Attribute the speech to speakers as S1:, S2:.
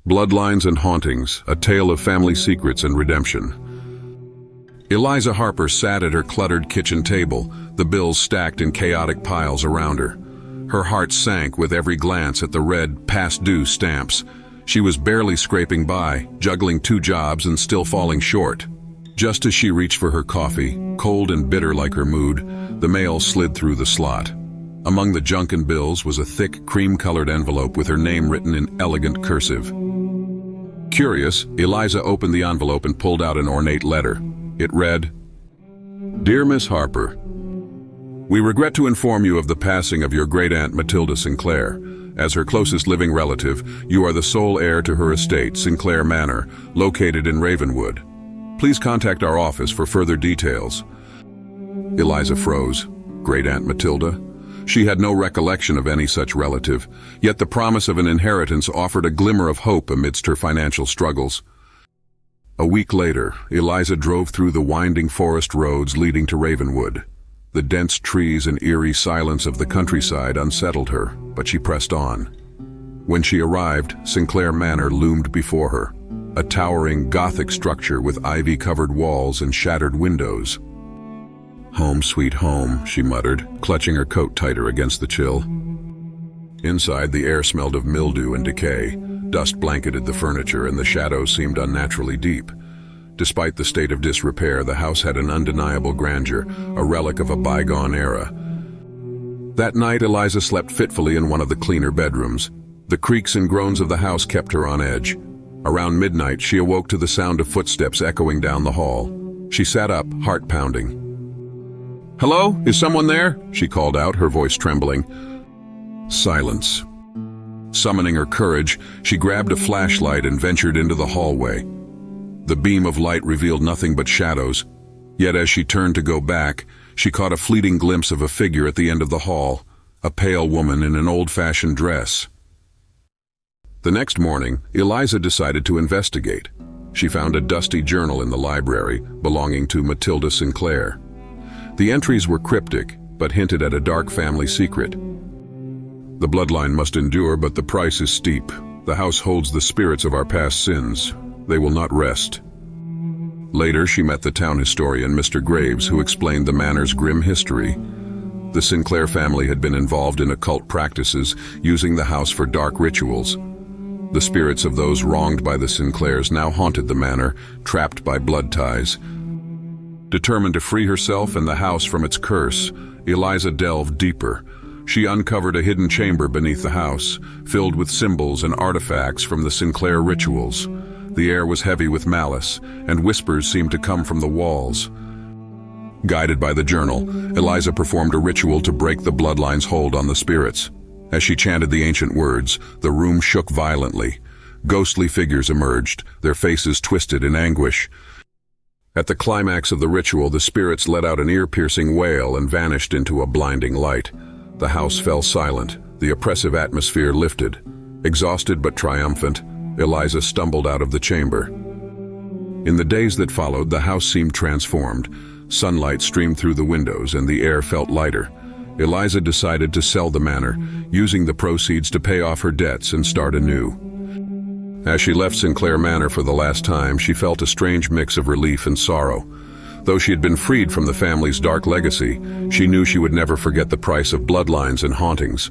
S1: Bloodlines and Hauntings, a tale of family secrets and redemption. Eliza Harper sat at her cluttered kitchen table, the bills stacked in chaotic piles around her. Her heart sank with every glance at the red, past-due stamps. She was barely scraping by, juggling 2 jobs and still falling short. Just as she reached for her coffee, cold and bitter like her mood, the mail slid through the slot. Among the junk and bills was a thick, cream-colored envelope with her name written in elegant cursive. Curious, Eliza opened the envelope and pulled out an ornate letter. It read, "Dear Miss Harper, we regret to inform you of the passing of your great-aunt Matilda Sinclair. As her closest living relative, you are the sole heir to her estate, Sinclair Manor, located in Ravenwood. Please contact our office for further details." Eliza froze. Great-aunt Matilda? She had no recollection of any such relative, yet the promise of an inheritance offered a glimmer of hope amidst her financial struggles. A week later, Eliza drove through the winding forest roads leading to Ravenwood. The dense trees and eerie silence of the countryside unsettled her, but she pressed on. When she arrived, Sinclair Manor loomed before her, a towering Gothic structure with ivy-covered walls and shattered windows. "Home sweet home," she muttered, clutching her coat tighter against the chill. Inside, the air smelled of mildew and decay. Dust blanketed the furniture and the shadows seemed unnaturally deep. Despite the state of disrepair, the house had an undeniable grandeur, a relic of a bygone era. That night, Eliza slept fitfully in one of the cleaner bedrooms. The creaks and groans of the house kept her on edge. Around midnight, she awoke to the sound of footsteps echoing down the hall. She sat up, heart pounding. "Hello? Is someone there?" she called out, her voice trembling. Silence. Summoning her courage, she grabbed a flashlight and ventured into the hallway. The beam of light revealed nothing but shadows, yet as she turned to go back, she caught a fleeting glimpse of a figure at the end of the hall, a pale woman in an old-fashioned dress. The next morning, Eliza decided to investigate. She found a dusty journal in the library belonging to Matilda Sinclair. The entries were cryptic, but hinted at a dark family secret. "The bloodline must endure, but the price is steep. The house holds the spirits of our past sins. They will not rest." Later, she met the town historian, Mr. Graves, who explained the manor's grim history. The Sinclair family had been involved in occult practices, using the house for dark rituals. The spirits of those wronged by the Sinclairs now haunted the manor, trapped by blood ties. Determined to free herself and the house from its curse, Eliza delved deeper. She uncovered a hidden chamber beneath the house, filled with symbols and artifacts from the Sinclair rituals. The air was heavy with malice, and whispers seemed to come from the walls. Guided by the journal, Eliza performed a ritual to break the bloodline's hold on the spirits. As she chanted the ancient words, the room shook violently. Ghostly figures emerged, their faces twisted in anguish. At the climax of the ritual, the spirits let out an ear-piercing wail and vanished into a blinding light. The house fell silent, the oppressive atmosphere lifted. Exhausted but triumphant, Eliza stumbled out of the chamber. In the days that followed, the house seemed transformed. Sunlight streamed through the windows and the air felt lighter. Eliza decided to sell the manor, using the proceeds to pay off her debts and start anew. As she left Sinclair Manor for the last time, she felt a strange mix of relief and sorrow. Though she had been freed from the family's dark legacy, she knew she would never forget the price of bloodlines and hauntings.